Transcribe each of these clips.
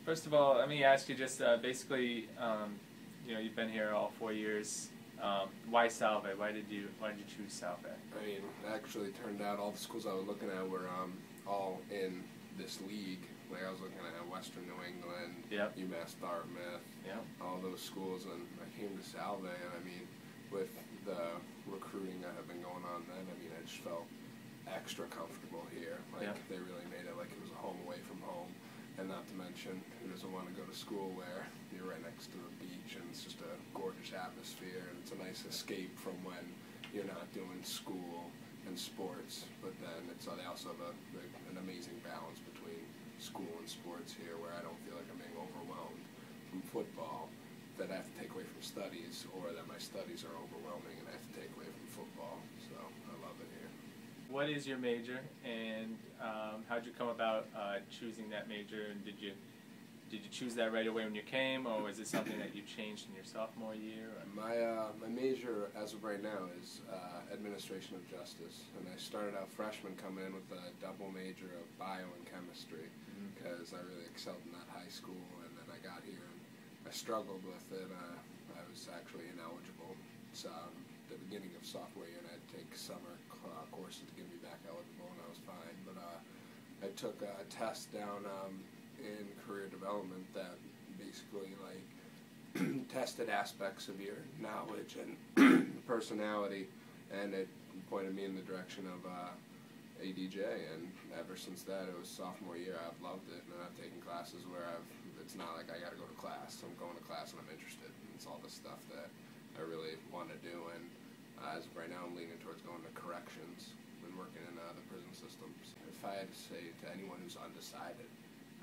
First of all, let me ask you just basically, you've been here all 4 years. Why Salve? Why did you choose Salve? I mean, it actually turned out all the schools I was looking at were all in this league. Like I was looking at Western New England, Yep. UMass Dartmouth, Yep. all those schools, and I came to Salve, and I mean, with the recruiting that had been going on then, I mean, I just felt extra comfortable here. Like Yep. they really made it like it was a home away from home. And not to mention, who doesn't want to go to school where you're right next to the beach and it's just a gorgeous atmosphere and it's a nice escape from when you're not doing school and sports. But then they also have an amazing balance between school and sports here where I don't feel like I'm being overwhelmed from football that I have to take away from studies, or that my studies are overwhelming and I have to take away from football. So I love it here. What is your major, and how'd you come about choosing that major? And did you choose that right away when you came, or was it something that you changed in your sophomore year? My major as of right now is administration of justice, and I started out freshman coming in with a double major of bio and chemistry because I really excelled in that high school, and then I got here and I struggled with it. I was actually ineligible. So the beginning of sophomore year, and I had to take summer courses to get me back eligible, and I was fine. But I took a test down in career development that basically like tested aspects of your knowledge and personality, and it pointed me in the direction of ADJ. And ever since that, it was sophomore year, I've loved it, and I've taken classes where it's not like I got to go to class. I'm going to class and I'm interested, and it's all the stuff that I really want to do. And as of right now, I'm leaning towards going to corrections and working in the prison systems. If I had to say to anyone who's undecided,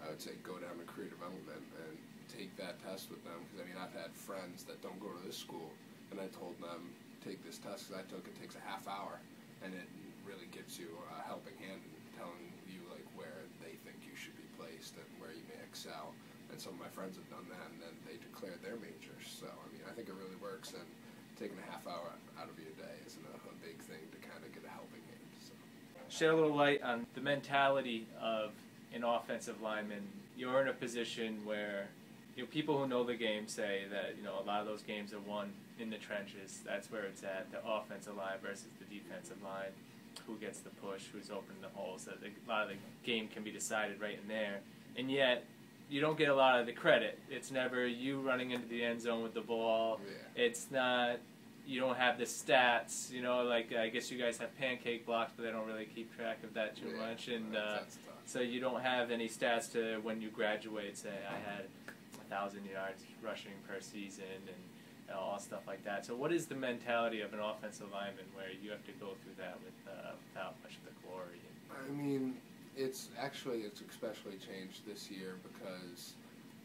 I would say go down to career development and take that test with them. Because I mean, I've had friends that don't go to this school, and I told them take this test because I took it. Takes a half hour, and it really gives you a helping hand in telling you like where they think you should be placed and where you may excel. And some of my friends have done that, and then they declared their majors. So I mean, I think it really works. And taking a half hour out of your day isn't a big thing to kind of get a helping hand. So. Shed a little light on the mentality of an offensive lineman. You're in a position where people who know the game say that a lot of those games are won in the trenches. That's where it's at, the offensive line versus the defensive line. Who gets the push, who's opening the holes. That a lot of the game can be decided right in there. And yet, you don't get a lot of the credit. It's never you running into the end zone with the ball. Yeah. It's not, you don't have the stats, like I guess you guys have pancake blocks, but they don't really keep track of that too much. And that's tough. so you don't have any stats to when you graduate, say I had 1,000 yards rushing per season and all stuff like that. So what is the mentality of an offensive lineman where you have to go through that without much of the glory? I mean, it's especially changed this year because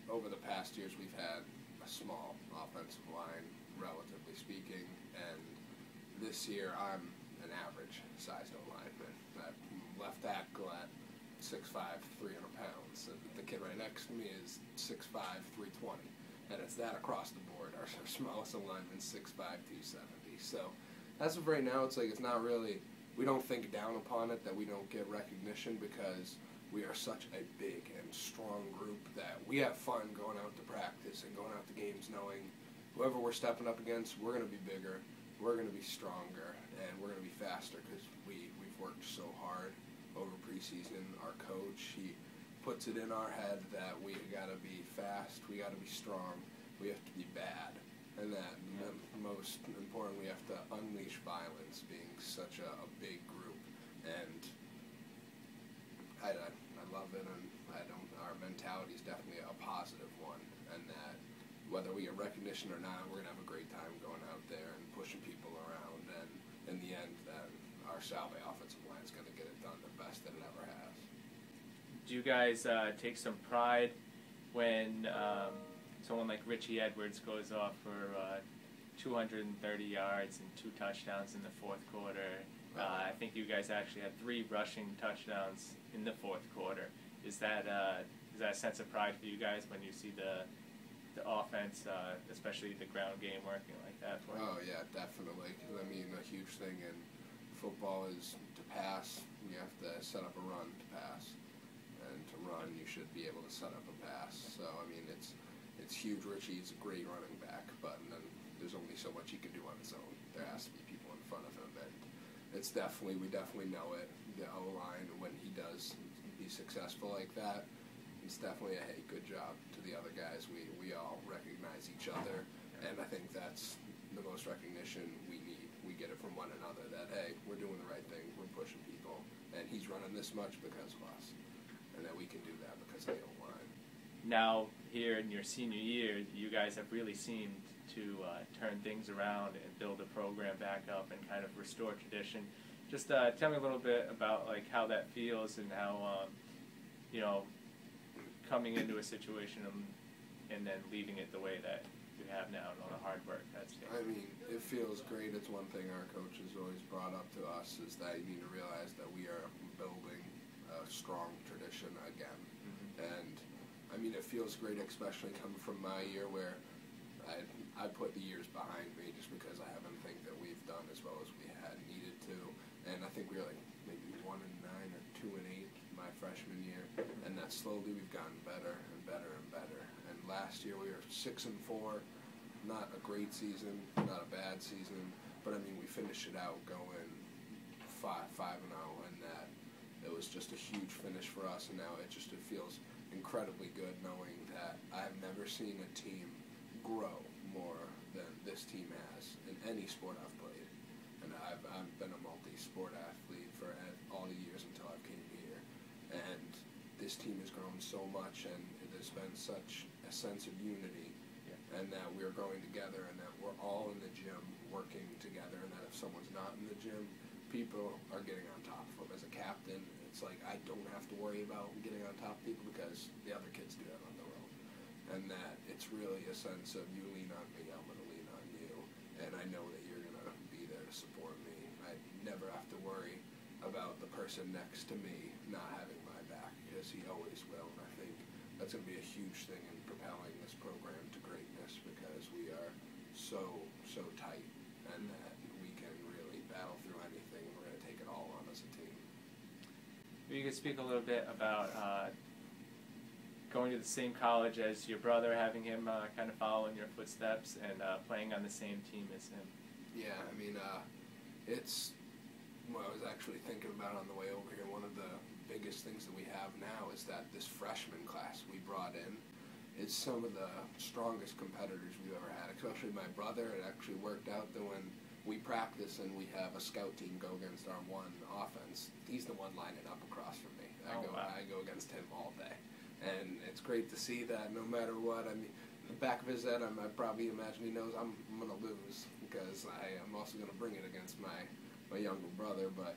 over the past years we've had a small offensive line, relatively speaking, and this year I'm an average sized lineman. Left tackle at 6'5", 300 pounds. And the kid right next to me is 6'5", 320, and it's that across the board. Our smallest lineman is 6'5", 270. So as of right now, it's not really. We don't think down upon it that we don't get recognition because we are such a big and strong group that we have fun going out to practice and going out to games knowing whoever we're stepping up against, we're going to be bigger, we're going to be stronger, and we're going to be faster because we've worked so hard over preseason. Our coach, he puts it in our head that we got to be fast, we got to be strong, we have to be bad. And that, most importantly, we have to unleash violence, being such a big group. And I love it, and our mentality is definitely a positive one. And that whether we get recognition or not, we're going to have a great time going out there and pushing people around. And in the end, then our Salve offensive line is going to get it done the best that it ever has. Do you guys take some pride when someone like Richie Edwards goes off for 230 yards and 2 touchdowns in the fourth quarter? I think you guys actually had 3 rushing touchdowns in the fourth quarter. Is that a sense of pride for you guys when you see the offense, especially the ground game, working like that? Oh yeah, definitely. Because I mean, a huge thing in football is to pass. You have to set up a run to pass. And to run, you should be able to set up a pass. So it's huge. Richie's a great running back, but then there's only so much he can do on his own. There has to be people in front of him, and it's definitely, we definitely know it. The O-line, when he does be successful like that, it's definitely a hey, good job to the other guys. We all recognize each other, and I think that's the most recognition we need. We get it from one another that hey, we're doing the right thing, we're pushing people, and he's running this much because of us, and that we can do that because of the O-line. Now, here in your senior year, you guys have really seemed to turn things around and build a program back up and kind of restore tradition. Just tell me a little bit about like how that feels and how you know, coming into a situation and then leaving it the way that you have now and all the hard work that's taken. I mean, it feels great. It's one thing our coach has always brought up to us is that you need to realize that we are building a strong tradition again. And I mean, it feels great, especially coming from my year where I put the years behind me just because I haven't think that we've done as well as we had needed to. And I think we were like maybe 1-9 or 2-8 my freshman year, and that slowly we've gotten better and better and better. And last year we were 6-4, not a great season, not a bad season, but I mean we finished it out going 5-0, and that it was just a huge finish for us. And now it feels incredibly good knowing that I've never seen a team grow more than this team has in any sport I've played. And I've been a multi-sport athlete for all the years until I came here. And this team has grown so much, and there's been such a sense of unity, and that we're growing together, and that we're all in the gym working together, and that if someone's not in the gym, people are getting on top of them. As a captain, it's like I don't have to worry about getting on top of people because the other kids do that on their own. And that it's really a sense of you lean on me, I'm going to lean on you, and I know that you're going to be there to support me. I never have to worry about the person next to me not having my back, because he always will. And I think that's going to be a huge thing in propelling this program to greatness, because we are so tight, and that we can really battle through anything, and we're going to take it all on as a team. You could speak a little bit about going to the same college as your brother, having him kind of follow in your footsteps, and playing on the same team as him. Yeah, I mean, it's what I was actually thinking about on the way over here. One of the biggest things that we have now is that this freshman class we brought in is some of the strongest competitors we've ever had, especially my brother. It actually worked out that when we practice and we have a scout team go against our one offense, he's the one lining up across from me. I go against him all day. And it's great to see that no matter what. I mean, in the back of his head, I probably imagine he knows I'm going to lose, because I'm also going to bring it against my younger brother. But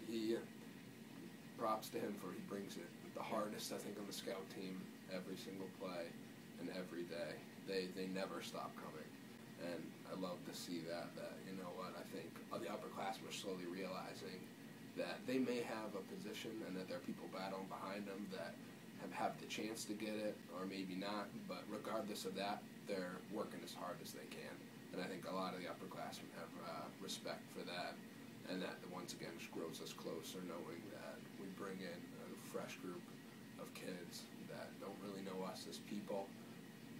props to him for he brings it the hardest, I think, on the scout team every single play and every day. They never stop coming. And I love to see that, you know what, I think the upperclassmen are slowly realizing that they may have a position and that there are people battling behind them that have the chance to get it, or maybe not, but regardless of that, they're working as hard as they can. And I think a lot of the upperclassmen have respect for that, and that once again just grows us closer, knowing that we bring in a fresh group of kids that don't really know us as people,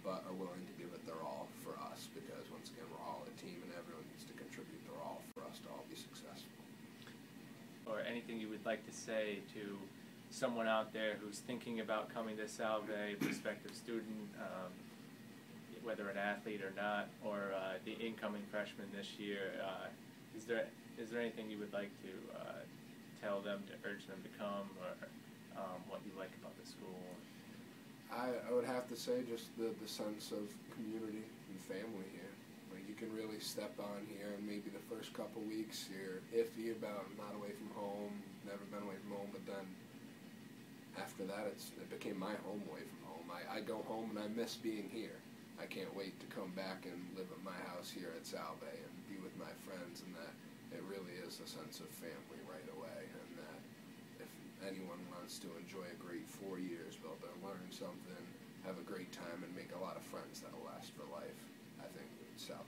but are willing to give it their all for us, because once again we're all a team and everyone needs to contribute their all for us to all be successful. Or anything you would like to say to someone out there who's thinking about coming to Salve, a prospective student, whether an athlete or not, or the incoming freshman this year, is there anything you would like to tell them, to urge them to come, or what you like about the school? I would have to say just the sense of community and family here. Like, you can really step on here, and maybe the first couple weeks you're iffy about not away from home, never been away from home, but then after that it became my home away from home. I go home and I miss being here. I can't wait to come back and live at my house here at Salve and be with my friends, and that it really is a sense of family right away, and that if anyone wants to enjoy a great 4 years, be able to learn something, have a great time, and make a lot of friends that will last for life, I think Salve